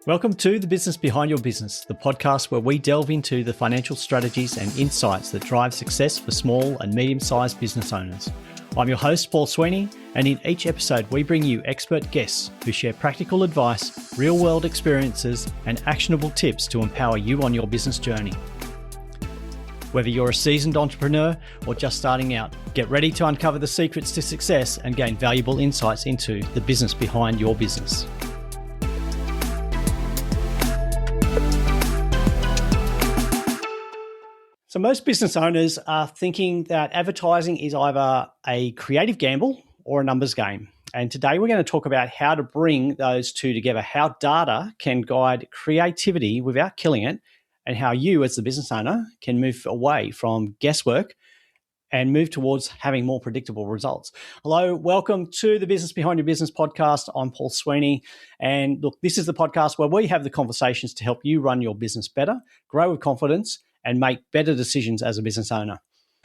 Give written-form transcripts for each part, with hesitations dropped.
Welcome to The Business Behind Your Business, the podcast where we delve into the financial strategies and insights that drive success for small and medium-sized business owners. I'm your host, Paul Sweeney, and in each episode we bring you expert guests who share practical advice, real-world experiences, and actionable tips to empower you on your business journey. Whether you're a seasoned entrepreneur or just starting out, get ready to uncover the secrets to success and gain valuable insights into the business behind your business. So most business owners are thinking that advertising is either a creative gamble or a numbers game. And today we're going to talk about how to bring those two together, how data can guide creativity without killing it, and how you as the business owner can move away from guesswork and move towards having more predictable results. Hello, welcome to the Business Behind Your Business podcast. I'm Paul Sweeney. And look, this is the podcast where we have the conversations to help you run your business better, grow with confidence, and make better decisions as a business owner.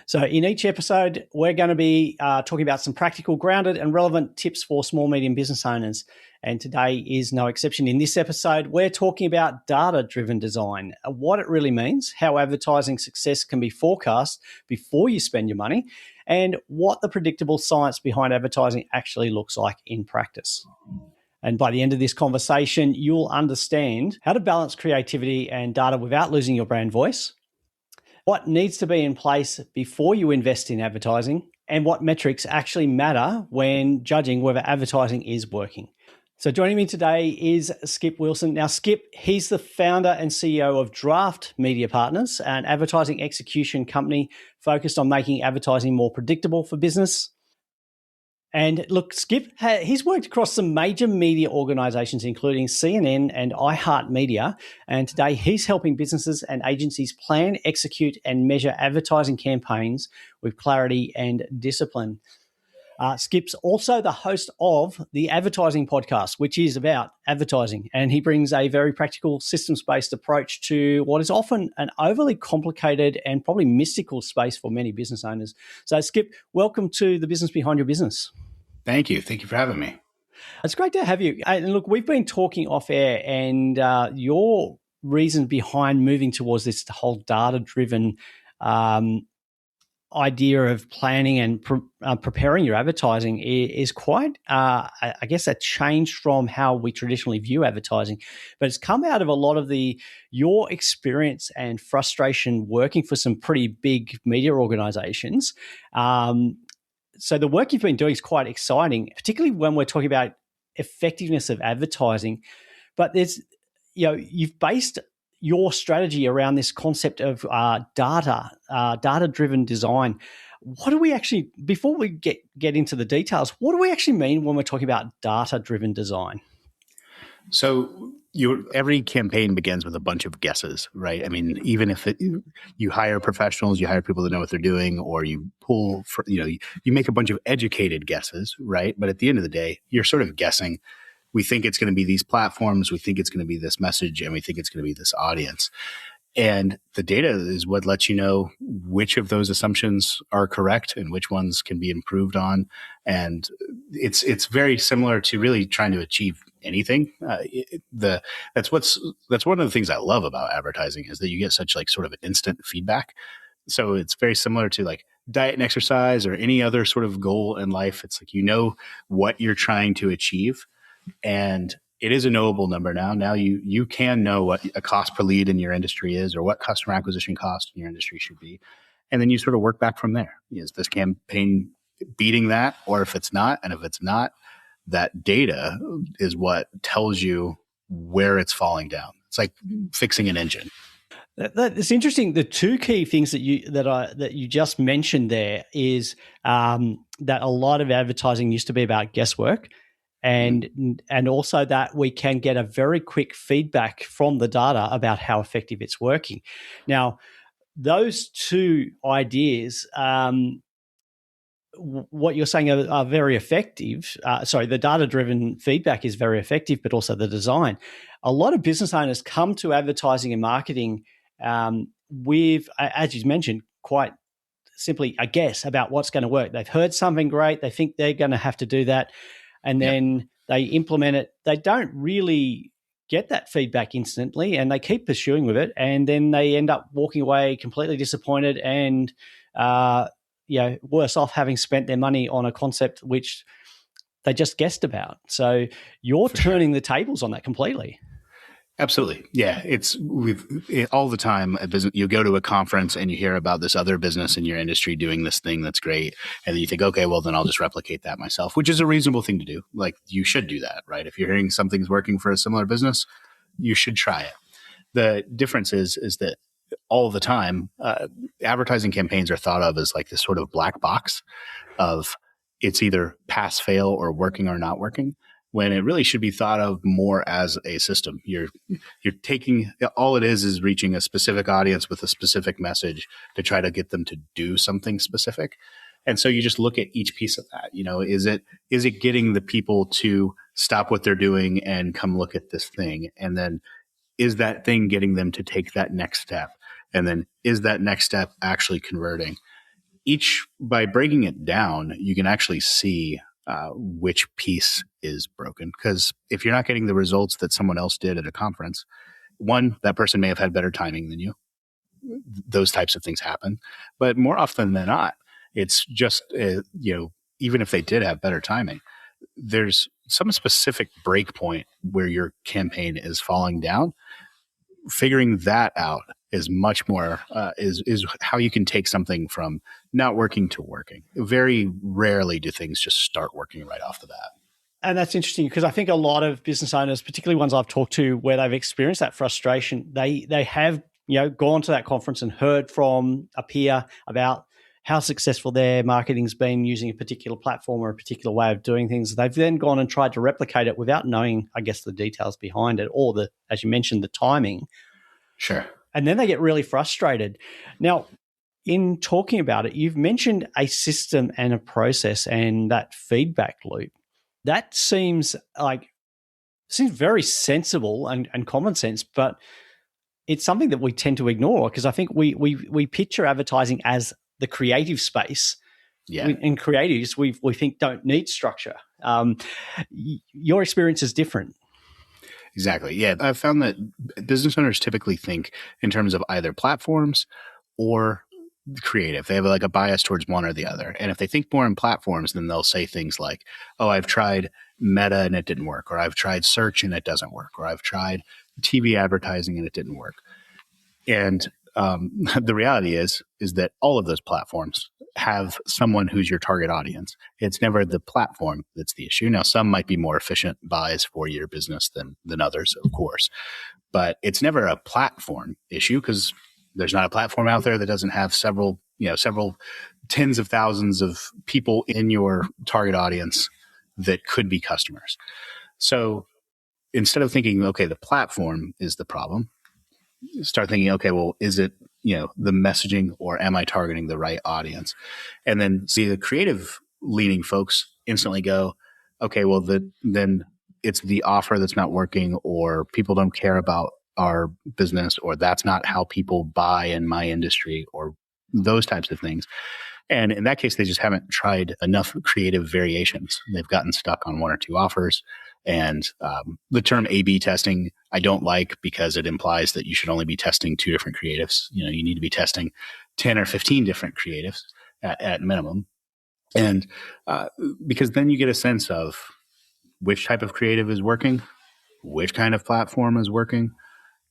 So in each episode, we're going to be talking about some practical, grounded, and relevant tips for small, medium business owners. And today is no exception. In this episode, we're talking about data-driven design, what it really means, how advertising success can be forecast before you spend your money, and what the predictable science behind advertising actually looks like in practice. And by the end of this conversation, you'll understand how to balance creativity and data without losing your brand voice, what needs to be in place before you invest in advertising, and what metrics actually matter when judging whether advertising is working. So joining me today is Skip Wilson. Now, Skip, he's the founder and CEO of Draft Media Partners, an advertising execution company focused on making advertising more predictable for business. And look, Skip, he's worked across some major media organizations, including CNN and iHeartMedia. And today he's helping businesses and agencies plan, execute, and measure advertising campaigns with clarity and discipline. Skip's also the host of the Advertising Podcast, which is about advertising. And he brings a very practical, systems-based approach to what is often an overly complicated and probably mystical space for many business owners. So, Skip, welcome to the Business Behind Your Business. Thank you. Thank you for having me. It's great to have you. And look, we've been talking off air, and your reason behind moving towards this whole data-driven idea of planning and preparing your advertising is quite, I guess, a change from how we traditionally view advertising. But it's come out of a lot of your experience and frustration working for some pretty big media organizations. So the work you've been doing is quite exciting, particularly when we're talking about effectiveness of advertising. But you've based your strategy around this concept of data-driven design. What do we actually, before we get into the details, what do we actually mean when we're talking about data-driven design? So every campaign begins with a bunch of guesses, right? I mean, even if you hire professionals, you hire people that know what they're doing, or you pull for, you make a bunch of educated guesses, right? But at the end of the day, you're sort of guessing. We think it's going to be these platforms, we think it's going to be this message, and we think it's going to be this audience. And the data is what lets you know which of those assumptions are correct and which ones can be improved on. And it's very similar to really trying to achieve anything. That's one of the things I love about advertising is that you get such sort of instant feedback. So it's very similar to diet and exercise or any other sort of goal in life. It's what you're trying to achieve. And it is a knowable number now. Now you can know what a cost per lead in your industry is, or what customer acquisition cost in your industry should be. And then you sort of work back from there. Is this campaign beating that? Or if it's not, and if it's not, that data is what tells you where it's falling down. It's like fixing an engine. It's interesting. The two key things that you just mentioned there is that a lot of advertising used to be about guesswork. And also that we can get a very quick feedback from the data about how effective it's working. Now, those two ideas, what you're saying are very effective. The data-driven feedback is very effective, but also the design. A lot of business owners come to advertising and marketing with, as you mentioned, quite simply a guess about what's going to work. They've heard something great. They think they're going to have to do that. And then they implement it. They don't really get that feedback instantly and they keep pursuing with it, and then they end up walking away completely disappointed and worse off having spent their money on a concept which they just guessed about. So you're turning the tables on that completely. Absolutely. Yeah. All the time at business, you go to a conference and you hear about this other business in your industry doing this thing that's great. And then you think, okay, well, then I'll just replicate that myself, which is a reasonable thing to do. Like, you should do that, right? If you're hearing something's working for a similar business, you should try it. The difference is that all the time, advertising campaigns are thought of as like this sort of black box of it's either pass, fail, or working or not working, when it really should be thought of more as a system. You're taking, all it is reaching a specific audience with a specific message to try to get them to do something specific. And so you just look at each piece of that. Is it getting the people to stop what they're doing and come look at this thing? And then is that thing getting them to take that next step? And then is that next step actually converting? By breaking it down, you can actually see which piece is broken. Because if you're not getting the results that someone else did at a conference, one, that person may have had better timing than you. Those types of things happen. But more often than not, it's just, even if they did have better timing, there's some specific break point where your campaign is falling down. Figuring that out is much more is how you can take something from not working to working. Very rarely do things just start working right off the bat. And that's interesting because I think a lot of business owners, particularly ones I've talked to where they've experienced that frustration, they have gone to that conference and heard from a peer about how successful their marketing's been using a particular platform or a particular way of doing things. They've then gone and tried to replicate it without knowing, I guess, the details behind it or as you mentioned, the timing. Sure. And then they get really frustrated. Now, in talking about it, you've mentioned a system and a process and that feedback loop. That seems very sensible and common sense, but it's something that we tend to ignore because I think we picture advertising as the creative space. Yeah. In creatives, we think don't need structure. Your experience is different. Exactly. Yeah. I've found that business owners typically think in terms of either platforms or creative. They have like a bias towards one or the other. And if they think more in platforms, then they'll say things like, oh, I've tried Meta and it didn't work, or I've tried search and it doesn't work, or I've tried TV advertising and it didn't work. And the reality is that all of those platforms have someone who's your target audience. It's never the platform that's the issue. Now, some might be more efficient buys for your business than others, of course, but it's never a platform issue because there's not a platform out there that doesn't have several tens of thousands of people in your target audience that could be customers. So instead of thinking, okay, the platform is the problem, start thinking, okay, well, is it, the messaging, or am I targeting the right audience? And then see the creative leaning folks instantly go, okay, well, then it's the offer that's not working, or people don't care about our business, or that's not how people buy in my industry, or those types of things. And in that case, they just haven't tried enough creative variations. They've gotten stuck on one or two offers. And the term A/B testing, I don't like because it implies that you should only be testing 2 different creatives. You need to be testing 10 or 15 different creatives at minimum. And because then you get a sense of which type of creative is working, which kind of platform is working.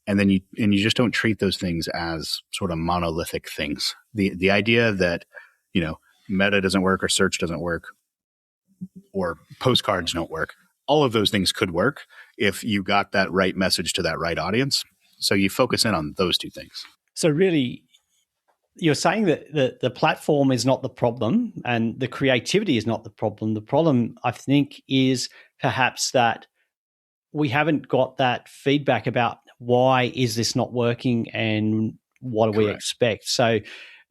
And then you just don't treat those things as sort of monolithic things. The idea that, Meta doesn't work, or search doesn't work, or postcards don't work. All of those things could work if you got that right message to that right audience. So you focus in on those 2 things. So really, you're saying that the platform is not the problem and the creativity is not the problem. The problem, I think, is perhaps that we haven't got that feedback about why is this not working and what do we expect. So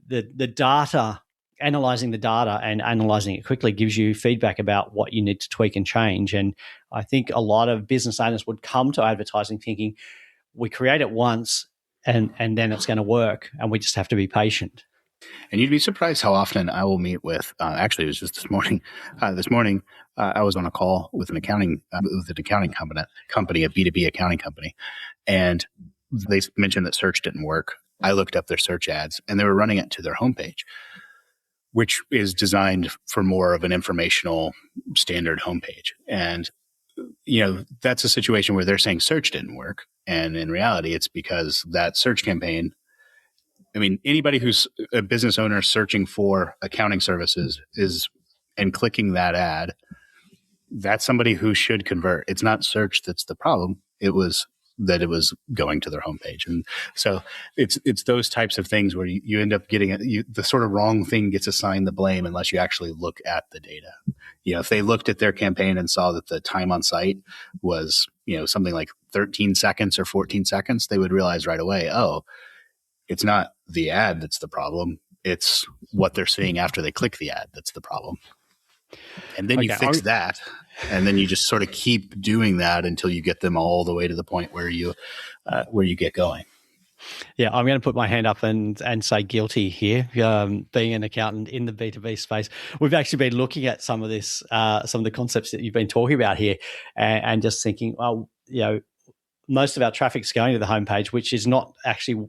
the data, analyzing the data and analyzing it quickly gives you feedback about what you need to tweak and change. And I think a lot of business owners would come to advertising thinking we create it once and then it's going to work and we just have to be patient. And you'd be surprised how often I will meet with. Actually, it was just this morning. I was on a call with an accounting company, a B2B accounting company, and they mentioned that search didn't work. I looked up their search ads, and they were running it to their homepage, which is designed for more of an informational standard homepage. And that's a situation where they're saying search didn't work, and in reality, it's because that search campaign. I mean, anybody who's a business owner searching for accounting services and clicking that ad, that's somebody who should convert. It's not search that's the problem. It was going to their homepage. And so it's those types of things where you end up getting the sort of wrong thing gets assigned the blame unless you actually look at the data. If they looked at their campaign and saw that the time on site was, something like 13 seconds or 14 seconds, they would realize right away, oh, it's not the ad that's the problem. It's what they're seeing after they click the ad that's the problem. And then you fix that, and then you just sort of keep doing that until you get them all the way to the point where you get going. Yeah, I'm going to put my hand up and say guilty here. Being an accountant in the B2B space, we've actually been looking at some of this, some of the concepts that you've been talking about here, and just thinking, well, most of our traffic's going to the homepage, which is not actually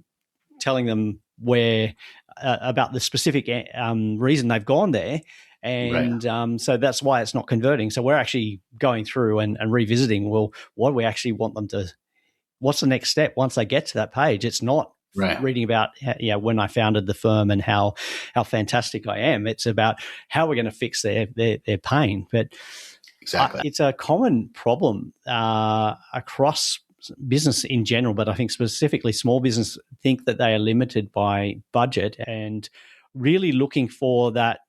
telling them where about the specific reason they've gone there. And right. So that's why it's not converting. So we're actually going through and revisiting, well, what do we actually want them to, what's the next step once they get to that page? It's not right. reading about when I founded the firm and how fantastic I am. It's about how we're going to fix their pain. But exactly. It's a common problem across business in general, but I think specifically small business think that they are limited by budget and really looking for that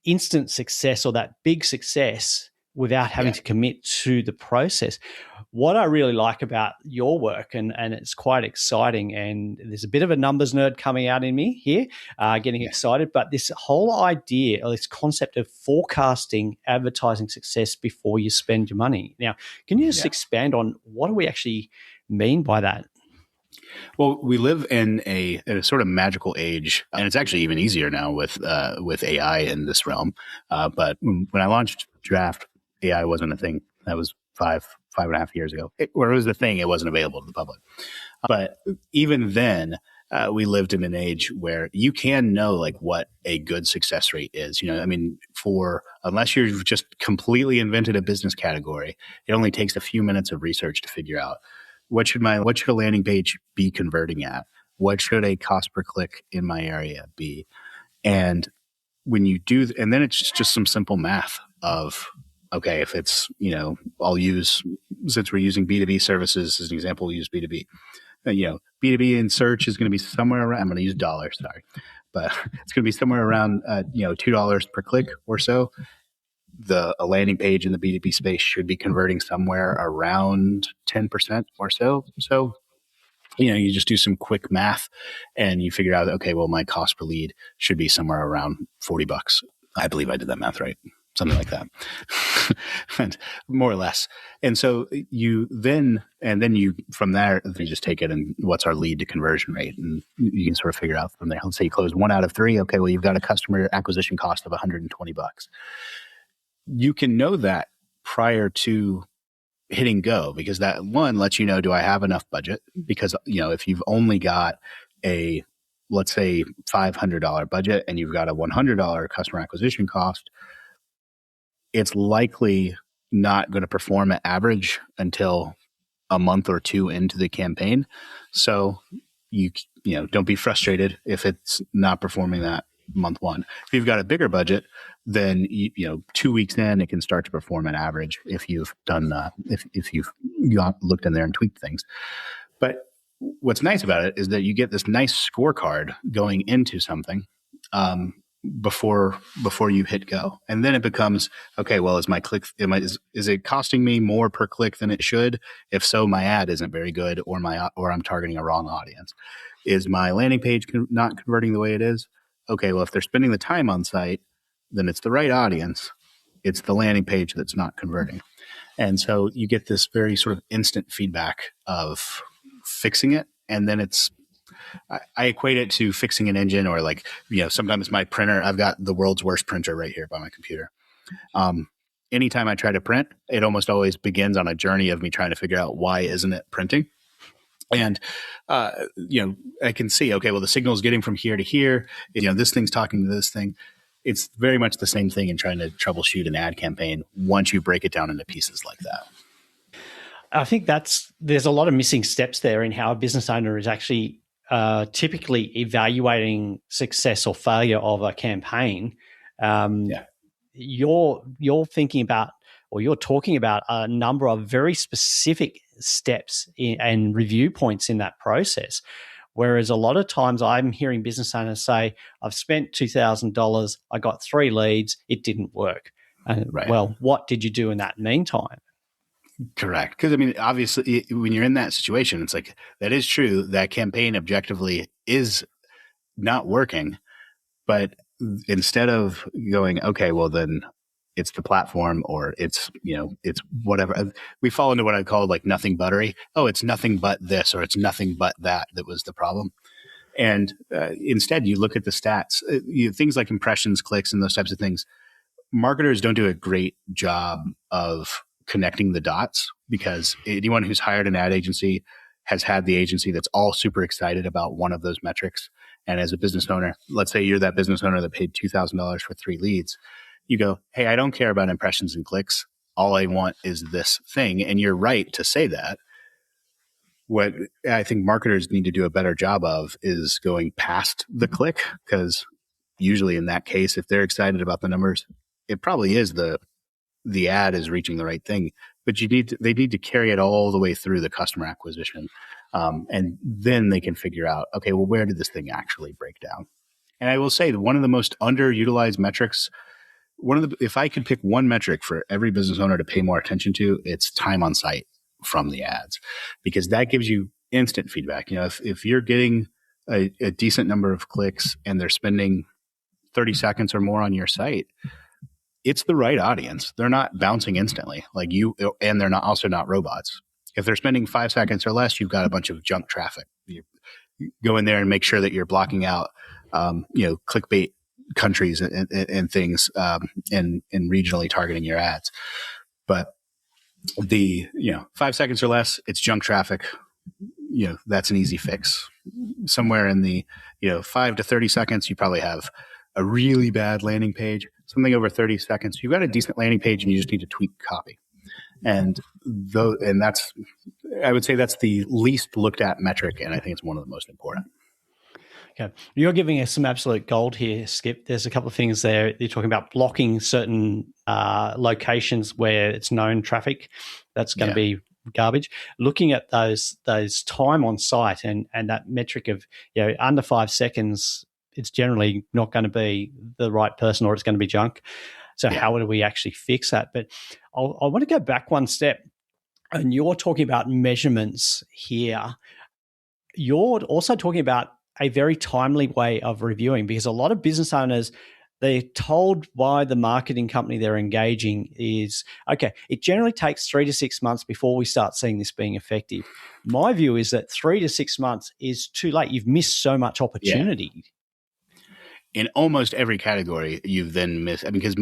instant success or that big success without having to commit to the process. What I really like about your work, and it's quite exciting, and there's a bit of a numbers nerd coming out in me here, getting excited, but this whole idea or this concept of forecasting advertising success before you spend your money. Now, can you just expand on what do we actually mean by that? Well, we live in a sort of magical age, and it's actually even easier now with AI in this realm. But when I launched Draft, AI wasn't a thing. That was five and a half years ago. It was a thing. It wasn't available to the public. But even then, we lived in an age where you can know like what a good success rate is. Unless you've just completely invented a business category, it only takes a few minutes of research to figure out what should a landing page be converting at? What should a cost per click in my area be? And when you do, and then it's just some simple math of, okay, if it's, I'll use, since we're using B2B services as an example, we'll use B2B. B2B in search is going to be somewhere around, I'm going to use dollars, sorry, but it's going to be somewhere around, $2 per click or so. A landing page in the B2B space should be converting somewhere around 10% or so. So, you just do some quick math and you figure out, okay, well, my cost per lead should be somewhere around $40. I believe I did that math right. Something like that. And more or less. And so from there, you just take it and what's our lead to conversion rate? And you can sort of figure out from there. Let's say you close 1 out of 3. Okay, well, you've got a customer acquisition cost of $120. You can know that prior to hitting go, because that one lets you know, do I have enough budget? Because, if you've only got let's say $500 budget and you've got a $100 customer acquisition cost, it's likely not going to perform at average until a month or two into the campaign. So don't be frustrated if it's not performing that month one. If you've got a bigger budget, then 2 weeks in, it can start to perform at average if you've done if you've looked in there and tweaked things. But what's nice about it is that you get this nice scorecard going into something before you hit go, and then it becomes, okay, well, is my click is it costing me more per click than it should? If so, my ad isn't very good, or I'm targeting a wrong audience. Is my landing page not converting the way it is? Okay, well, if they're spending the time on site, then it's the right audience. It's the landing page that's not converting. And so you get this very sort of instant feedback of fixing it. And then it's I equate it to fixing an engine, or like, sometimes my printer, I've got the world's worst printer right here by my computer. Anytime I try to print, it almost always begins on a journey of me trying to figure out why isn't it printing. And, I can see, okay, well, the signal is getting from here to here. This thing's talking to this thing. It's very much the same thing in trying to troubleshoot an ad campaign once you break it down into pieces like that. I think there's a lot of missing steps there in how a business owner is actually typically evaluating success or failure of a campaign. You're thinking about, or you're talking about a number of very specific steps and review points in that process. Whereas a lot of times I'm hearing business owners say, I've spent $2,000, I got 3 leads, it didn't work. Right. Well, what did you do in that meantime? Correct. Because, obviously, when you're in that situation, it's like, that is true. That campaign objectively is not working. But instead of going, okay, well, then it's the platform, or it's whatever, we fall into what I call like nothing buttery. Oh, it's nothing but this, or it's nothing but that was the problem. And instead, you look at the stats, things like impressions, clicks, and those types of things. Marketers don't do a great job of connecting the dots, because anyone who's hired an ad agency has had the agency that's all super excited about one of those metrics. And as a business owner, let's say you're that business owner that paid $2,000 for 3 leads. You go, hey, I don't care about impressions and clicks. All I want is this thing. And you're right to say that. What I think marketers need to do a better job of is going past the click, because usually in that case, if they're excited about the numbers, it probably is the ad is reaching the right thing. But they need to carry it all the way through the customer acquisition. And then they can figure out, okay, well, where did this thing actually break down? And I will say that one of the most underutilized metrics, if I could pick one metric for every business owner to pay more attention to, it's time on site from the ads, because that gives you instant feedback. If you're getting a decent number of clicks and they're spending 30 seconds or more on your site, it's the right audience. They're not bouncing instantly like you, and they're also not robots. If they're spending 5 seconds or less, you've got a bunch of junk traffic. You go in there and make sure that you're blocking out, clickbait countries and things, and regionally targeting your ads. But 5 seconds or less, it's junk traffic. That's an easy fix. Somewhere in the 5 to 30 seconds, you probably have a really bad landing page. Something over 30 seconds, you've got a decent landing page, and you just need to tweak copy. And that's, I would say that's the least looked at metric, and I think it's one of the most important. Okay. You're giving us some absolute gold here, Skip. There's a couple of things there. You're talking about blocking certain locations where it's known traffic. That's going to be garbage. Looking at those time on site and that metric of under 5 seconds, it's generally not going to be the right person, or it's going to be junk. So how do we actually fix that? But I want to go back one step, and you're talking about measurements here. You're also talking about a very timely way of reviewing, because a lot of business owners, they're told by the marketing company they're engaging is, okay, it generally takes 3 to 6 months before we start seeing this being effective. My view is that 3 to 6 months is too late. You've missed so much opportunity. Yeah. In almost every category, you've then missed, because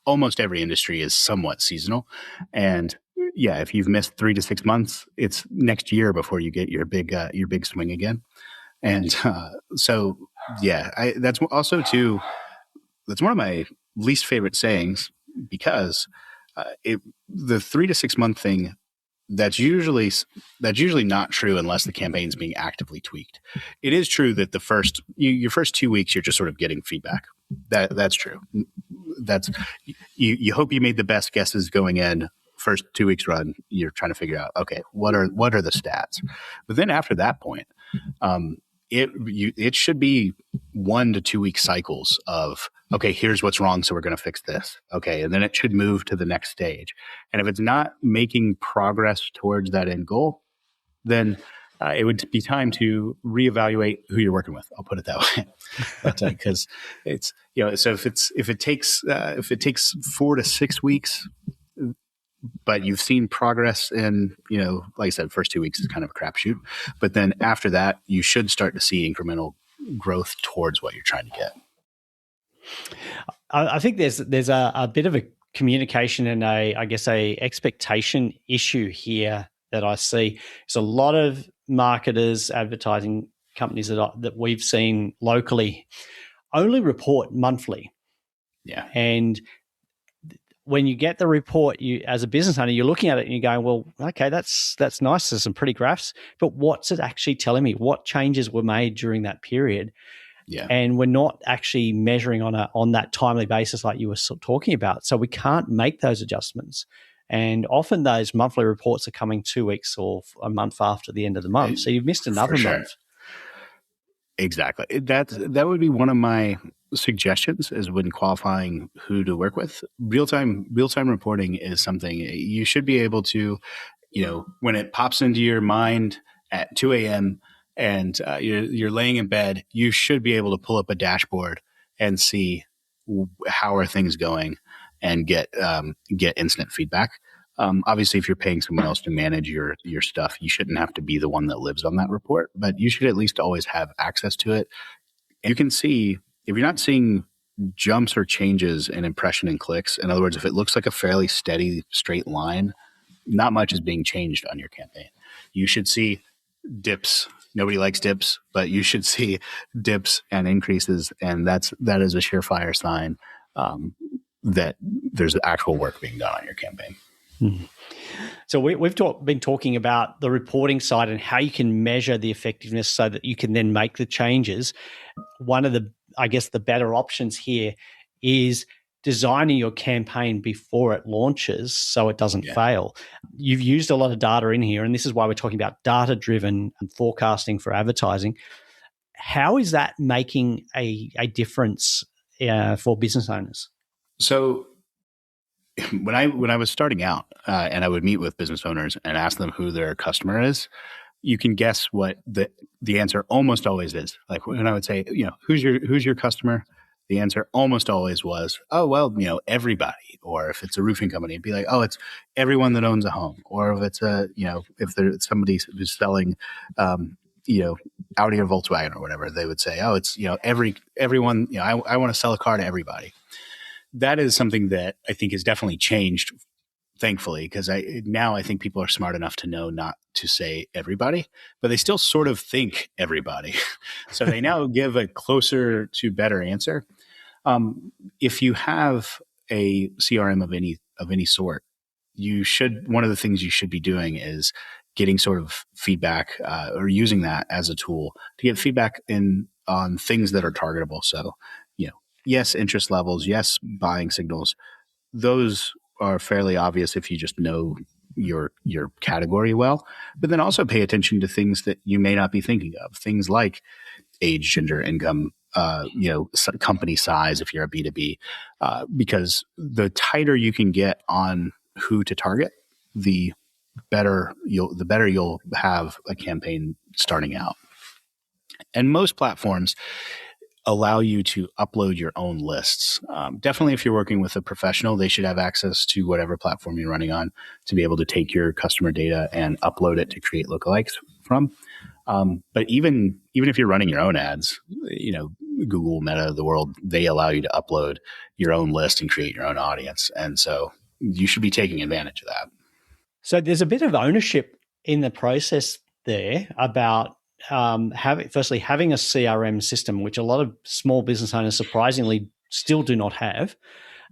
almost every industry is somewhat seasonal. And if you've missed 3 to 6 months, it's next year before you get your big swing again. And that's also too, that's one of my least favorite sayings, because the 3 to 6 month thing, that's usually not true unless the campaign's being actively tweaked. It is true that your first 2 weeks, you're just sort of getting feedback. That's true. That's you hope you made the best guesses going in. First 2 weeks run, you're trying to figure out, okay, what are the stats? But then after that point, it should be 1 to 2 week cycles of, okay, here's what's wrong, so we're going to fix this. Okay, and then it should move to the next stage. And if it's not making progress towards that end goal, then it would be time to reevaluate who you're working with. I'll put it that way, because it's so if it takes 4 to 6 weeks, but you've seen progress in, like I said, first 2 weeks is kind of a crapshoot. But then after that, you should start to see incremental growth towards what you're trying to get. I think there's a bit of a communication and a expectation issue here that I see. There's a lot of marketers, advertising companies that we've seen locally only report monthly. Yeah. And when you get the report, you as a business owner, you're looking at it and you're going, well, okay, that's nice. There's some pretty graphs, but what's it actually telling me? What changes were made during that period? Yeah. And we're not actually measuring on that timely basis like you were talking about. So we can't make those adjustments. And often those monthly reports are coming 2 weeks or a month after the end of the month. So you've missed another month. Exactly. That would be one of my suggestions is when qualifying who to work with. Real-time reporting is something you should be able to, when it pops into your mind at 2 a.m. and you're laying in bed, you should be able to pull up a dashboard and see how are things going and get instant feedback. Obviously, if you're paying someone else to manage your stuff, you shouldn't have to be the one that lives on that report, but you should at least always have access to it. And you can see if you're not seeing jumps or changes in impression and clicks. In other words, if it looks like a fairly steady straight line, not much is being changed on your campaign. You should see dips. Nobody likes dips, but you should see dips and increases, and that is a surefire sign that there's actual work being done on your campaign. So we've been talking about the reporting side and how you can measure the effectiveness so that you can then make the changes. One of the better options here is designing your campaign before it launches so it doesn't fail. You've used a lot of data in here, and this is why we're talking about data-driven forecasting for advertising. How is that making a difference for business owners? So when I was starting out and I would meet with business owners and ask them who their customer is, you can guess what the answer almost always is. Like when I would say, who's your customer? The answer almost always was, oh, well, everybody. Or if it's a roofing company, it'd be like, oh, it's everyone that owns a home. Or if it's if there's somebody who's selling, Audi or Volkswagen or whatever, they would say, oh, it's, everyone, I want to sell a car to everybody. That is something that I think has definitely changed, thankfully, because I think people are smart enough to know not to say everybody, but they still sort of think everybody. So they now give a closer to better answer. If you have a CRM of any sort, one of the things you should be doing is getting sort of feedback or using that as a tool to get feedback on things that are targetable. So, yes, interest levels, yes, buying signals. Those are fairly obvious if you just know your category well, but then also pay attention to things that you may not be thinking of. Things like age, gender, income, company size if you're a B2B, because the tighter you can get on who to target, the better you'll have a campaign starting out. And most platforms allow you to upload your own lists. Definitely if you're working with a professional, they should have access to whatever platform you're running on to be able to take your customer data and upload it to create lookalikes from. But even if you're running your own ads, Google, Meta, the world, they allow you to upload your own list and create your own audience. And so you should be taking advantage of that. So there's a bit of ownership in the process there about having a CRM system, which a lot of small business owners surprisingly still do not have,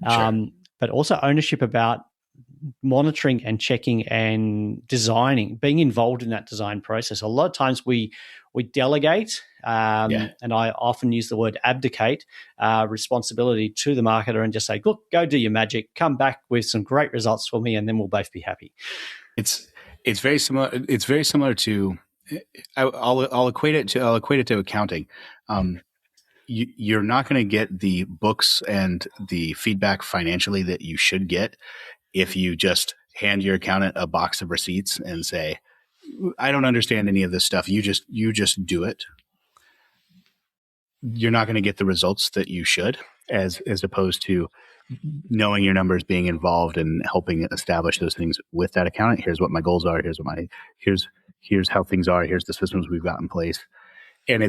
but also ownership about monitoring and checking and designing, being involved in that design process. A lot of times we delegate, and I often use the word abdicate, responsibility to the marketer and just say, look, go do your magic, come back with some great results for me, and then we'll both be happy. It's very similar. It's very similar to, I'll equate it to accounting. You're not going to get the books and the feedback financially that you should get if you just hand your accountant a box of receipts and say, I don't understand any of this stuff. You just do it. You're not going to get the results that you should, as opposed to knowing your numbers, being involved and helping establish those things with that accountant. Here's what my goals are. Here's how things are. Here's the systems we've got in place. And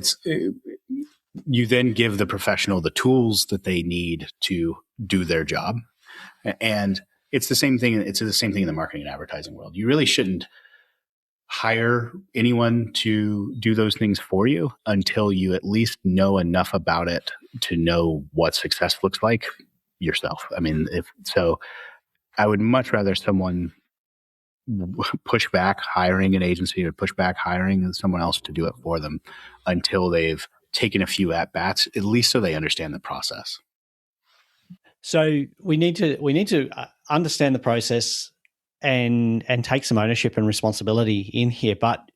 you then give the professional the tools that they need to do their job. And it's the same thing. It's the same thing in the marketing and advertising world. You really shouldn't hire anyone to do those things for you until you at least know enough about it to know what success looks like yourself. I mean, I would much rather someone push back hiring an agency or push back hiring someone else to do it for them until they've taken a few at bats, at least so they understand the process. So we need to understand the process and take some ownership and responsibility in here, but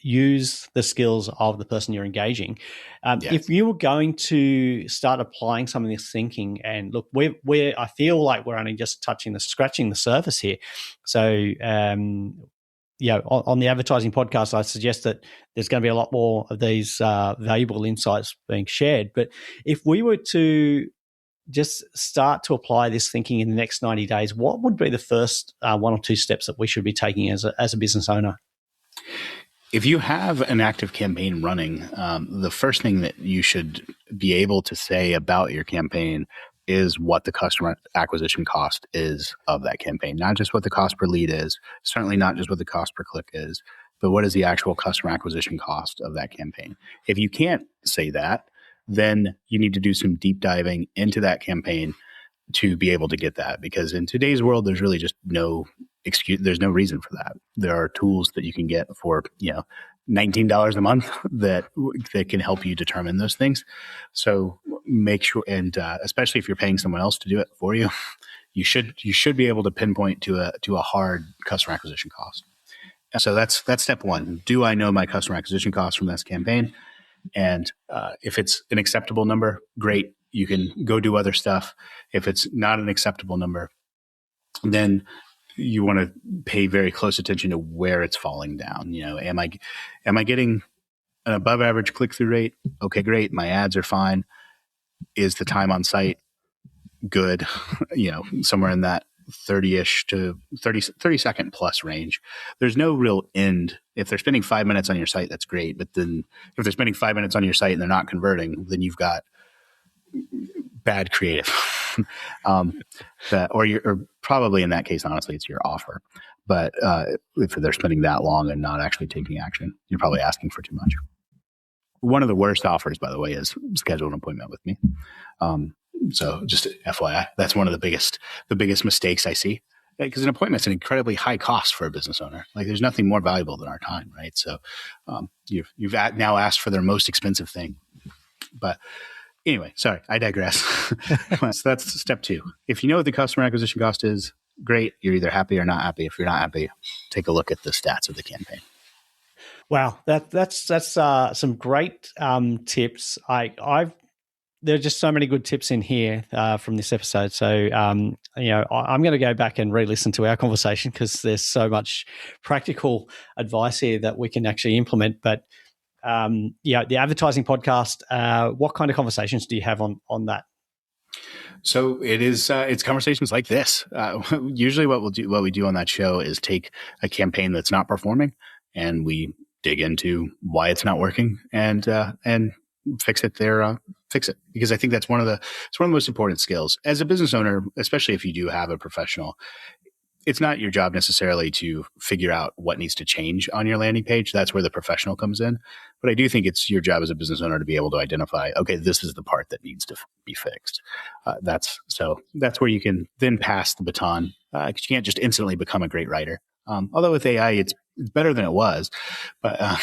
use the skills of the person you're engaging. If you were going to start applying some of this thinking, and look, I feel like we're only just scratching the surface here. So, on the advertising podcast, I suggest that there's going to be a lot more of these valuable insights being shared. But if we were to just start to apply this thinking in the next 90 days, what would be the first one or two steps that we should be taking as a business owner? If you have an active campaign running, the first thing that you should be able to say about your campaign is what the customer acquisition cost is of that campaign. Not just what the cost per lead is, certainly not just what the cost per click is, but what is the actual customer acquisition cost of that campaign. If you can't say that, then you need to do some deep diving into that campaign to be able to get that. Because in today's world, there's really just no excuse. There's no reason for that. There are tools that you can get for, $19 a month that can help you determine those things. So make sure, and especially if you're paying someone else to do it for you, you should be able to pinpoint to a hard customer acquisition cost. So that's step one. Do I know my customer acquisition cost from this campaign? And if it's an acceptable number, great. You can go do other stuff. If it's not an acceptable number, then you want to pay very close attention to where it's falling down. Am I getting an above average click-through rate? Okay, great. My ads are fine. Is the time on site good? Somewhere in that 30-ish to 30 second plus range. There's no real end. If they're spending 5 minutes on your site, that's great. But then if they're spending 5 minutes on your site and they're not converting, then you've got bad creative. Or probably in that case, honestly, it's your offer. But if they're spending that long and not actually taking action, you're probably asking for too much. One of the worst offers, by the way, is schedule an appointment with me. So just FYI, that's one of the biggest mistakes I see, because an appointment's an incredibly high cost for a business owner. Like, there's nothing more valuable than our time, right? So you've now asked for their most expensive thing. But anyway, sorry, I digress. So that's step two. If you know what the customer acquisition cost is, great. You're either happy or not happy. If you're not happy, take a look at the stats of the campaign. Wow, that's some great tips. There are just so many good tips in here from this episode. So, I'm going to go back and re-listen to our conversation because there's so much practical advice here that we can actually implement. But, the advertising podcast, what kind of conversations do you have on that? So it's conversations like this. Usually what we do on that show is take a campaign that's not performing and we dig into why it's not working and fix it there. Fix it, because I think it's one of the most important skills as a business owner, especially if you do have a professional. It's not your job necessarily to figure out what needs to change on your landing page. That's where the professional comes in. But I do think it's your job as a business owner to be able to identify, okay, this is the part that needs to be fixed. That's where you can then pass the baton. Because you can't just instantly become a great writer. Although with AI, it's better than it was, but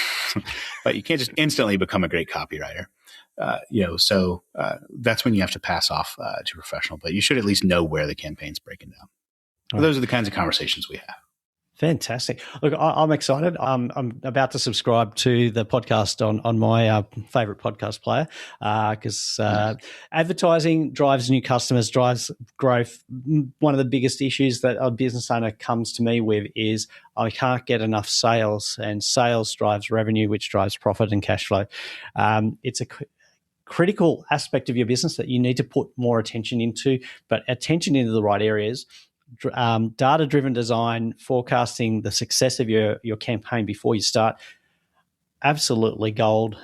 you can't just instantly become a great copywriter. So that's when you have to pass off to professional, but you should at least know where the campaign's breaking down. Well, those are the kinds of conversations we have. Fantastic. Look, I'm excited. I'm about to subscribe to the podcast on my favorite podcast player because advertising drives new customers, drives growth. One of the biggest issues that a business owner comes to me with is I can't get enough sales, and sales drives revenue, which drives profit and cash flow. critical aspect of your business that you need to put more attention into, but attention into the right areas. Data-driven design, forecasting the success of your campaign before you start. Absolutely gold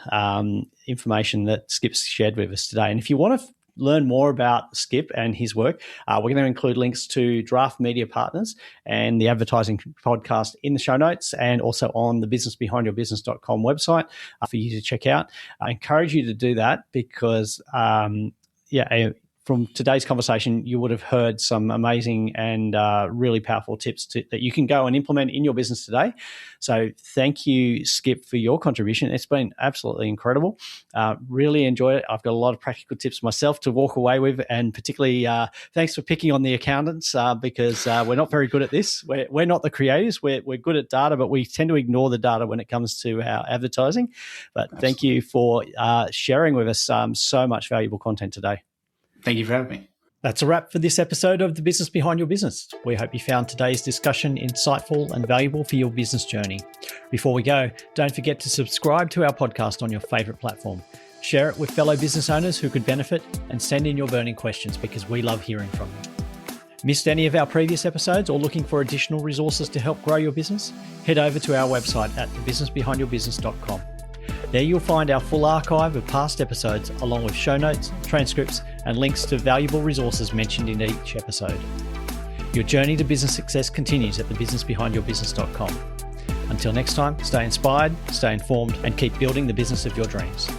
information that Skip's shared with us today. And if you want to learn more about Skip and his work, we're going to include links to Draft Media Partners and the Advertising Podcast in the show notes, and also on the businessbehindyourbusiness.com website for you to check out. I encourage you to do that because, from today's conversation, you would have heard some amazing and really powerful tips that you can go and implement in your business today. So thank you, Skip, for your contribution. It's been absolutely incredible. Really enjoyed it. I've got a lot of practical tips myself to walk away with, and particularly thanks for picking on the accountants because we're not very good at this. We're not the creators. We're good at data, but we tend to ignore the data when it comes to our advertising. But Absolutely. Thank you for sharing with us so much valuable content today. Thank you for having me. That's a wrap for this episode of The Business Behind Your Business. We hope you found today's discussion insightful and valuable for your business journey. Before we go, don't forget to subscribe to our podcast on your favourite platform. Share it with fellow business owners who could benefit, and send in your burning questions because we love hearing from you. Missed any of our previous episodes or looking for additional resources to help grow your business? Head over to our website at thebusinessbehindyourbusiness.com. There you'll find our full archive of past episodes, along with show notes, transcripts, and links to valuable resources mentioned in each episode. Your journey to business success continues at thebusinessbehindyourbusiness.com. Until next time, stay inspired, stay informed, and keep building the business of your dreams.